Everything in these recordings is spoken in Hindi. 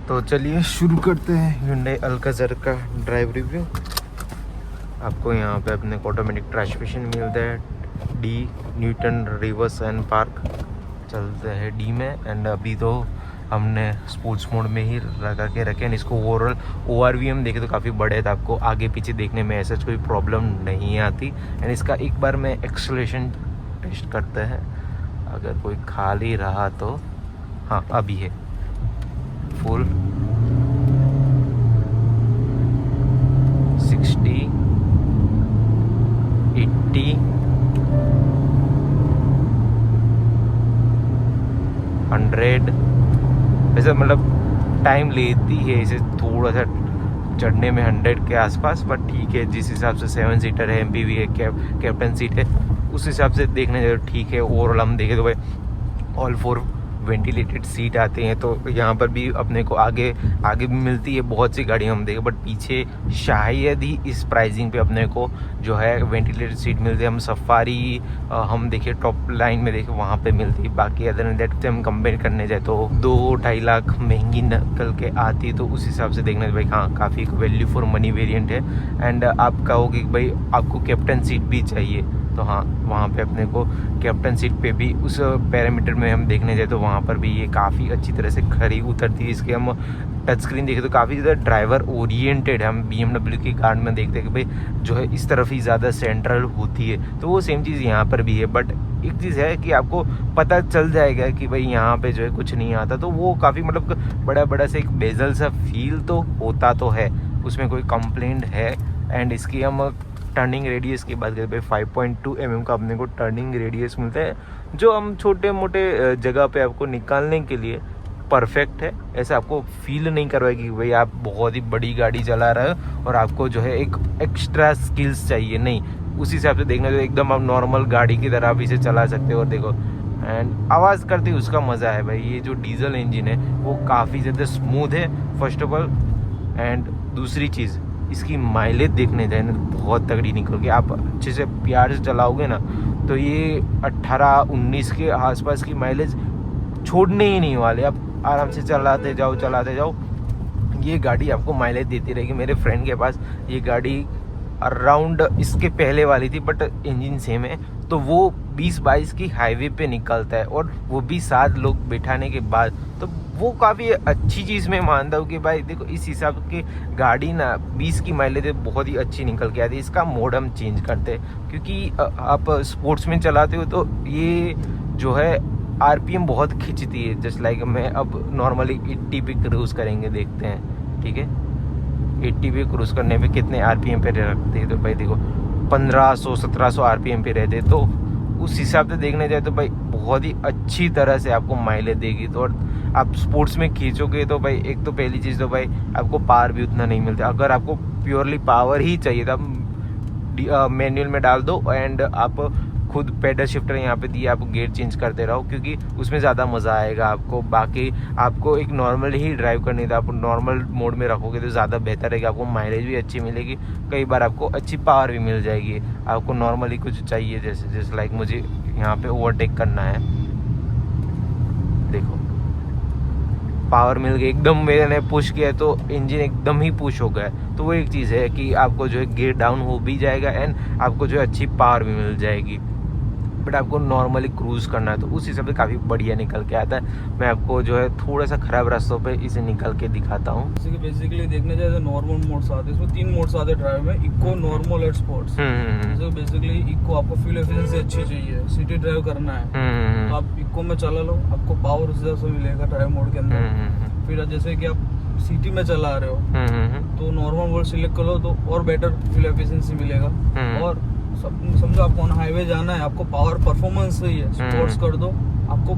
तो चलिए शुरू करते हैं Hyundai Alcazar का ड्राइव रिव्यू। आपको यहाँ पे अपने को ऑटोमेटिक ट्रांसमिशन मिलता है, D Newton reverse and park चलते हैं डी में। एंड अभी तो हमने स्पोर्ट्स मोड में ही लगा के रखे हैं। इसको ओवरऑल ORVM देखे तो काफ़ी बड़े था, आपको आगे पीछे देखने में ऐसा कोई प्रॉब्लम नहीं आती। एंड इसका एक बार में एक्सेलरेशन टेस्ट करते हैं, अगर कोई खाली रहा तो हाँ अभी है फुल 60 80 100। वैसे मतलब टाइम लेती है इसे थोड़ा सा चढ़ने में 100 के आसपास, बट ठीक है जिस हिसाब से 7 सीटर है, MPV है, कैप्टन सीट है, उस हिसाब से देखने जाए तो ठीक है। ओवरऑल हम देखें तो भाई ऑल 4 वेंटिलेटेड सीट आते हैं, तो यहाँ पर भी अपने को आगे भी मिलती है बहुत सी गाड़ियाँ हम देखें, बट पीछे शायद ही इस प्राइसिंग पे अपने को जो है वेंटिलेटेड सीट मिलती है। हम सफारी हम देखें टॉप लाइन में देखें वहाँ पे मिलती है, बाकी अदर देन दैट से हम कंपेयर करने जाए तो 2-2.5 लाख महंगी निकल के आती, तो उस हिसाब से देखना भाई हाँ काफ़ी वैल्यू फॉर मनी वेरिएंट है। एंड आप कहोगे कि भाई आपको कैप्टन सीट भी चाहिए, तो हाँ वहाँ पे अपने को कैप्टन सीट पे भी उस पैरामीटर में हम देखने जाए तो वहाँ पर भी ये काफ़ी अच्छी तरह से खरी उतरती है। इसके हम टच स्क्रीन देखें तो काफ़ी ज़्यादा ड्राइवर ओरिएंटेड है। हम BMW की कार में देखते हैं कि भाई जो है इस तरफ ही ज़्यादा सेंट्रल होती है, तो वो सेम चीज़ यहाँ पर भी है। बट एक चीज़ है कि आपको पता चल जाएगा कि भाई यहाँ पे जो है कुछ नहीं आता, तो वो काफ़ी मतलब बड़ा से एक बेजल सा फील तो होता तो है, उसमें कोई कंप्लेंट है। एंड इसकी हम टर्निंग रेडियस की बात करें, 5.2 mm का अपने को टर्निंग रेडियस मिलता है, जो हम छोटे मोटे जगह पे आपको निकालने के लिए परफेक्ट है। ऐसा आपको फील नहीं करवाएगी कि भाई आप बहुत ही बड़ी गाड़ी चला रहे हो और आपको जो है एक एक्स्ट्रा स्किल्स चाहिए, नहीं। उस हिसाब से देखना जो एकदम आप नॉर्मल गाड़ी की तरह आप इसे चला सकते हो। और देखो एंड आवाज़ करते उसका मज़ा है भाई। ये जो डीजल इंजन है वो काफ़ी ज़्यादा स्मूथ है फर्स्ट ऑफ ऑल, एंड दूसरी चीज़ इसकी माइलेज देखने जाए ना बहुत तगड़ी निकल के। आप अच्छे से प्यार से चलाओगे ना तो ये 18-19 के आसपास की माइलेज छोड़ने ही नहीं वाले। आप आराम से चलाते जाओ, ये गाड़ी आपको माइलेज देती रहेगी। मेरे फ्रेंड के पास ये गाड़ी अराउंड इसके पहले वाली थी, बट इंजन सेम है, तो वो 20-22 की हाईवे पे निकलता है, और वो भी 7 लोग बिठाने के बाद, तो वो काफ़ी अच्छी चीज़ मैं मानता हूँ कि भाई देखो इस हिसाब की गाड़ी ना 20 की माइलेज बहुत ही अच्छी निकल के आती है। इसका मोड हम चेंज करते हैं क्योंकि आप स्पोर्ट्स में चलाते हो तो ये जो है RPM बहुत खींचती है। जस्ट लाइक मैं अब नॉर्मली 80 पे क्रूज़ करेंगे, देखते हैं ठीक है 80 पे क्रूज़ करने पे कितने RPM पे रखते हैं, तो भाई देखो 1500-1700 RPM पे रहते, तो उस हिसाब से देखने जाए तो भाई बहुत ही अच्छी तरह से आपको माइलेज देगी। तो और आप स्पोर्ट्स में खींचोगे तो भाई एक तो पहली चीज़ तो भाई आपको पावर भी उतना नहीं मिलता। अगर आपको प्योरली पावर ही चाहिए तो आप मैनुअल में डाल दो, एंड आप खुद पेडल शिफ्टर यहाँ पे दिए, आप गेयर चेंज करते रहो क्योंकि उसमें ज़्यादा मज़ा आएगा आपको। बाकी आपको एक नॉर्मल ही ड्राइव करनी था, आप नॉर्मल मोड में रखोगे तो ज़्यादा बेहतर रहेगा, आपको माइलेज भी अच्छी मिलेगी, कई बार आपको अच्छी पावर भी मिल जाएगी। आपको नॉर्मली कुछ चाहिए जैसे लाइक मुझे यहाँ पे ओवरटेक करना है, देखो पावर मिल गई एकदम, मैंने पुश किया तो इंजन एकदम ही पुश हो गया। तो वो एक चीज़ है कि आपको जो है गियर डाउन हो भी जाएगा एंड आपको जो है अच्छी पावर भी मिल जाएगी। बट आपको नॉर्मली क्रूज़ करना है तो उस हिसाब से काफ़ी बढ़िया निकल के आता है। मैं आपको जो है थोड़ा सा ख़राब रास्तों पे इसे निकल के दिखाता हूँ। जैसे कि बेसिकली देखने जाए तो नॉर्मल मोड्स आते हैं, इसमें 3 मोड्स आते हैं ड्राइव में, इको, नॉर्मल और स्पोर्ट्स। जैसे बेसिकली इको आपको फ्यूल एफिशिएंसी अच्छी चाहिए, सिटी ड्राइव करना है तो आप इको में चला लो, आपको पावर ज़्यादा मिलेगा ड्राइव मोड के अंदर। फिर जैसे कि आप सिटी में चला रहे हो तो नॉर्मल मोड सिलेक्ट कर लो तो और बेटर फ्यूल एफिशिएंसी मिलेगा। और समझो आपको ऑन हाईवे जाना है, आपको पावर परफॉर्मेंस सही है, स्पोर्ट्स कर दो, आपको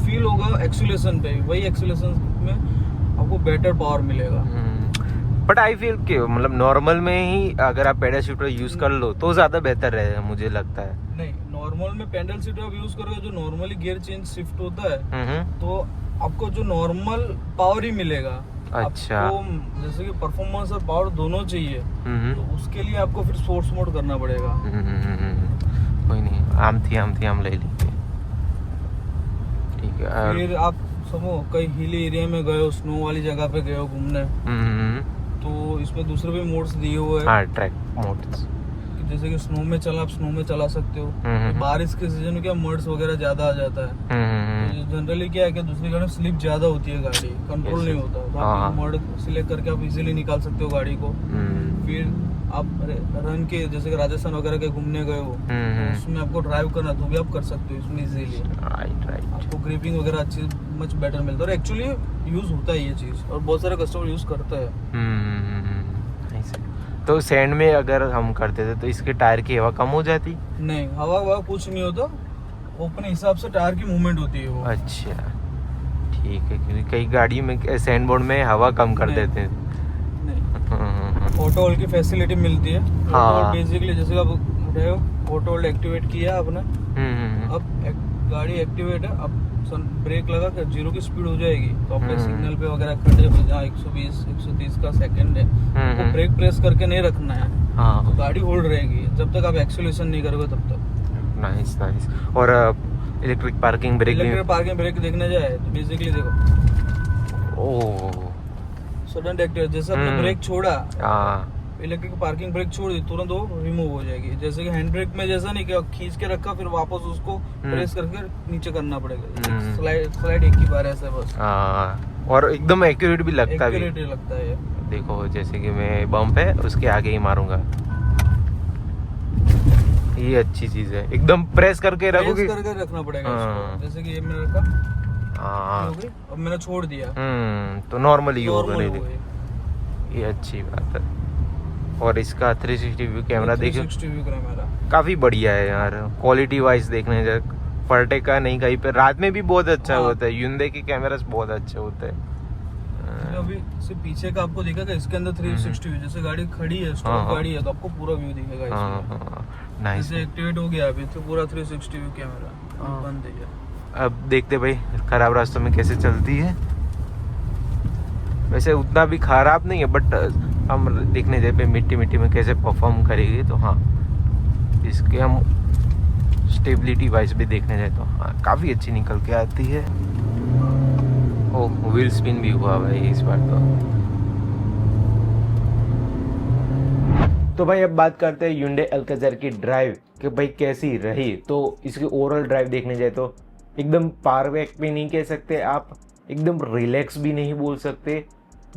फील होगा एक्सीलरेशन पे, वही एक्सीलरेशन में आपको बेटर पावर मिलेगा। बट आई फील कि मतलब नॉर्मल में ही अगर आप पेडल शिफ्टर यूज कर लो तो ज़्यादा बेहतर रहेगा, मुझे लगता है। नहीं, नॉर्मल में पेडल शिफ्टर आप यूज करोगे, जो नॉर्मली गियर चेंज शिफ्ट होता है तो आपको जो नॉर्मल पावर ही मिलेगा। अच्छा, आपको जैसे कि परफॉर्मेंस और पावर दोनों चाहिए तो उसके लिए आपको फिर स्पोर्ट्स मोड करना पड़ेगा। कोई नहीं, आम थी हम ले लेंगे, ठीक है। फिर आप समझो कहीं हिली एरिया में गए हो, स्नो वाली जगह पे गए हो घूमने, तो इसमें दूसरे भी मोड्स दिए हुए हैं। हाँ, ट्रैक मोड्स, जैसे कि स्नो में चला, आप स्नो में चला सकते हो। बारिश के सीजन में क्या मड्स वगैरह ज्यादा आ जाता है, जनरली क्या है कि दूसरी गाड़ी में स्लिप ज्यादा होती है, गाड़ी कंट्रोल नहीं होता, तो आप मड सिलेक्ट करके आप इजीली निकाल सकते हो गाड़ी को। फिर आप रन के जैसे कि राजस्थान वगैरह के घूमने गए हो, तो उसमें आपको ड्राइव करना तो भी आप कर सकते हो इसमें इजीली। राइट। आपको ग्रिपिंग वगैरह अच्छी मच बेटर मिलता है, और एक्चुअली यूज होता है ये चीज, और बहुत सारे कस्टमर यूज करते हैं। तो सैंड में अगर हम करते थे तो इसके टायर की हवा कम हो जाती? नहीं, हवा कुछ नहीं होता, अपने हिसाब से टायर की मूवमेंट होती है वो। अच्छा, ठीक है, क्योंकि कई गाड़ी में सैंड बोर्ड में हवा कम कर देते हैं। ऑटो होल्ड की फैसिलिटी मिलती है। हाँ, बेसिकली जैसे आप रहे हो, ऑटो होल्ड एक्टिवेट किया आपने, अब गाड़ी एक्टिवेट है, अब ब्रेक लगा कर 0 की स्पीड हो जाएगी, तो आपके सिग्नल पे वगैरह खड़े हो, जहाँ 120 130 का सेकंड है, तो ब्रेक प्रेस करके नहीं रखना है। तो गाड़ी होल्ड रहेगी जब तक आप एक्सेलरेशन नहीं करोगे तब तक। नाइस। और इलेक्ट्रिक पार्किंग ब्रेक देखने जाए तो बेसिकली देखो, ओह, सडन एक्टिवेट, जैसे आपने ब्रेक छोड़ा, इलेक्ट्रिक पार्किंग ब्रेक छोड़ दी, तुरंत वो रिमूव हो जाएगी। जैसे कि हैंड ब्रेक में जैसा नहीं कि खींच के रखा फिर वापस उसको प्रेस करके नीचे करना पड़ेगा, स्लाइड एक ही बार ऐसा बस। और एकदम एक्यूरेट भी लगता है, लगता है। देखो जैसे कि मैं बम्प है उसके आगे ही मारूंगा, ये अच्छी चीज है, एकदम प्रेस करके रखोगे, रखना पड़ेगा इसको। जैसे कि ये मैंने रखा, अब मैंने छोड़ दिया, तो नॉर्मली होगा, ये अच्छी बात है। और इसका 360 व्यू कैमरा देखो, 360 व्यू कैमरा काफी बढ़िया है यार, क्वालिटी वाइज देखने जाए फर्टे का नहीं, कहीं पे रात में भी बहुत अच्छा होता है, Hyundai के कैमरास बहुत अच्छे होते हैं। अभी सिर्फ पीछे का आपको दिखेगा, इसके अंदर 360 व्यू, जैसे गाड़ी खड़ी है, स्टॉप गाड़ी है, तो आपको पूरा व्यू दिखेगा इसमें। नाइस, जैसे एक्टिवेट हो गया अभी तो पूरा 360 व्यू कैमरा बंद है। अब देखते भाई खराब रास्तों में कैसे चलती है, वैसे उतना भी खराब नहीं है, बट हम देखने जाए पे मिट्टी में कैसे परफॉर्म करेगी, तो हाँ इसके हम स्टेबिलिटी वाइज भी देखने जाए तो हाँ काफ़ी अच्छी निकल के आती है। ओह, व्हील स्पिन भी हुआ भाई इस बार तो भाई अब बात करते हैं Hyundai Alcazar की ड्राइव कि भाई कैसी रही। तो इसकी ओवरऑल ड्राइव देखने जाए तो एकदम परफेक्ट भी नहीं कह सकते आप, एकदम रिलैक्स भी नहीं बोल सकते,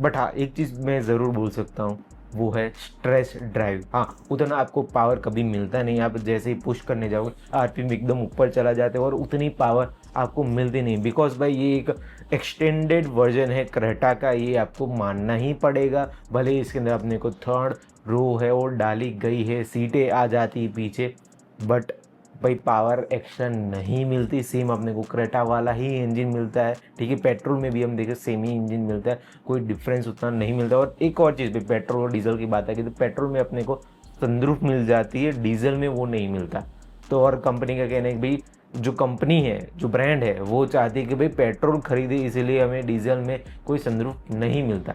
बट हाँ एक चीज़ मैं ज़रूर बोल सकता हूँ, वो है स्ट्रेस ड्राइव। हाँ, उतना आपको पावर कभी मिलता नहीं, आप जैसे ही पुश करने जाओगे आरपीएम एकदम ऊपर चला जाते हो और उतनी पावर आपको मिलती नहीं, बिकॉज भाई ये एक एक्सटेंडेड वर्जन है क्रेटा का, ये आपको मानना ही पड़ेगा। भले ही इसके अंदर अपने को 3rd रो है और डाली गई है, सीटें आ जाती है पीछे, बट भाई पावर एक्शन नहीं मिलती। सेम अपने को क्रेटा वाला ही इंजन मिलता है, ठीक है, पेट्रोल में भी हम देखें सेम ही इंजन मिलता है, कोई डिफरेंस उतना नहीं मिलता। और एक और चीज़ भी, पेट्रोल और डीजल की बात है कि तो पेट्रोल में अपने को सनरूफ मिल जाती है, डीजल में वो नहीं मिलता। तो और कंपनी का कहना है कि भाई जो कंपनी है, जो ब्रांड है, वो चाहती है कि भाई पेट्रोल खरीदे, इसीलिए हमें डीजल में कोई सनरूफ नहीं मिलता।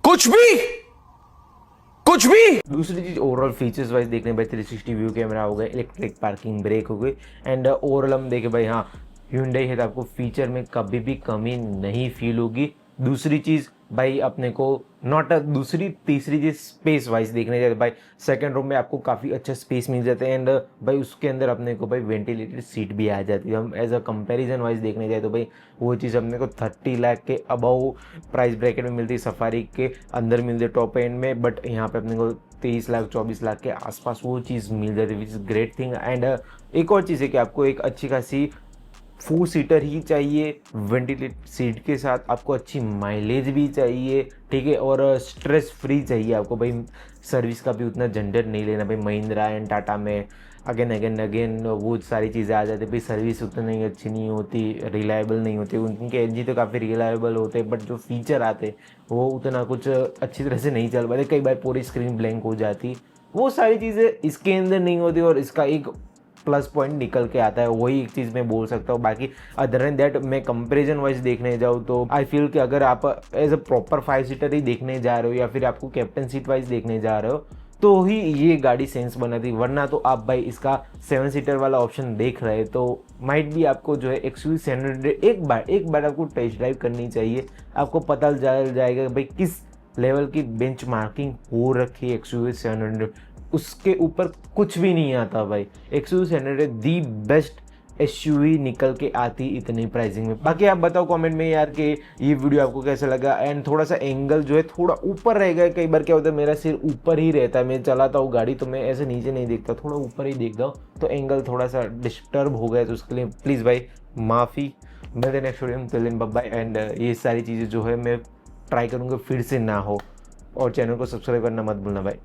कुछ भी। दूसरी चीज ओवरऑल फीचर्स वाइज देखने भाई 360 व्यू कैमरा हो गया, इलेक्ट्रिक पार्किंग ब्रेक हो गई, एंड ओवरऑल हम देखें भाई हाँ Hyundai है तो आपको फीचर में कभी भी कमी नहीं फील होगी। दूसरी चीज़ भाई अपने को तीसरी चीज़ स्पेस वाइज देखने जाए भाई सेकंड रो में आपको काफ़ी अच्छा स्पेस मिल जाता है, एंड भाई उसके अंदर अपने को भाई वेंटिलेटेड सीट भी आ जाती है। हम एज अ कंपैरिजन वाइज देखने जाए तो भाई वो चीज़ अपने को 30 लाख के अबव प्राइस ब्रैकेट में मिलती है, सफारी के अंदर मिलती है टॉप एंड में, बट यहाँ पे अपने को 23 लाख 24 लाख के आसपास वो चीज़ मिल जाती है, which is great thing. And एक और चीज़ है कि आपको एक अच्छी खासी 4 सीटर ही चाहिए, वेंटिलेटेड सीट के साथ आपको अच्छी माइलेज भी चाहिए, ठीक है, और स्ट्रेस फ्री चाहिए आपको। भाई सर्विस का भी उतना झंझट नहीं लेना। भाई महिंद्रा एंड टाटा में अगेन वो सारी चीज़ें आ जाती है, भाई सर्विस उतनी अच्छी नहीं होती, रिलायबल नहीं होती। उनके इंजन तो काफ़ी रिलायबल होते हैं, बट जो फीचर आते वो उतना कुछ अच्छी तरह से नहीं चल पाते, कई बार पूरी स्क्रीन ब्लैंक हो जाती, वो सारी चीज़ें इसके अंदर नहीं होती, और इसका एक प्लस पॉइंट निकल के आता है, वही एक चीज़ मैं बोल सकता हूँ। बाकी अदर देन दैट मैं कंपैरिजन वाइज देखने जाऊँ तो आई फील कि अगर आप एज अ प्रॉपर 5 सीटर ही देखने जा रहे हो या फिर आपको कैप्टन सीट वाइज देखने जा रहे हो तो ही ये गाड़ी सेंस बनाती, वरना तो आप भाई इसका 7 सीटर वाला ऑप्शन देख रहे तो माइट भी आपको जो है XUV 700 एक बार आपको टेस्ट ड्राइव करनी चाहिए। आपको पता चल जाएगा भाई किस लेवल की बेंचमार्किंग हो रखी है XUV 700, उसके ऊपर कुछ भी नहीं आता भाई। XUV 700 दी बेस्ट SUV निकल के आती इतनी प्राइसिंग में। बाकी आप बताओ कमेंट में यार कि ये वीडियो आपको कैसा लगा। एंड थोड़ा सा एंगल जो है थोड़ा ऊपर रहेगा, कई बार क्या होता है मेरा सिर ऊपर ही रहता है, मैं चलाता हूँ गाड़ी तो मैं ऐसे नीचे नहीं देखता, थोड़ा ऊपर ही देखता हूँ, तो एंगल थोड़ा सा डिस्टर्ब हो गया, तो उसके लिए प्लीज़ भाई माफ़ी। मिलते नेक्स्ट वीडियो में, till then bye bye. And ये सारी चीज़ें जो है मैं ट्राई करूँगा फिर से ना हो, और चैनल को सब्सक्राइब करना मत भूलना भाई।